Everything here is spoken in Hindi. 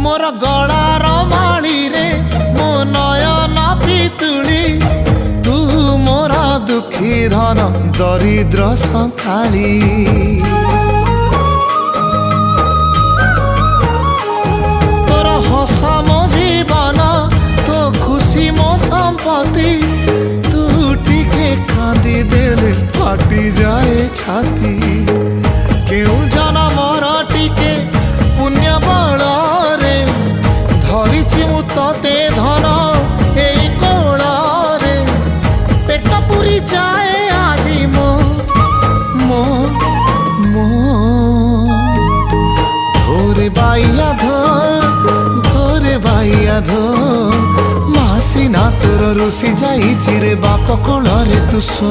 मोर गलार माली रे मो नयन पितुली तू मोर दुखी धन दरिद्र संखाली तोर हस मो जीवन तो खुशी मो संपत्ति तू टिके कांदी देले फाटी जाए छाती केउ जनमर टिके पुण्य बल रे धरिछि मु तते धन एई कोल रे पेट पुरी जाए आजी मो मो मो धोरे बाइया धो मासी ना तोर रुसी जाई चिरे बाप कोल रे तू सो।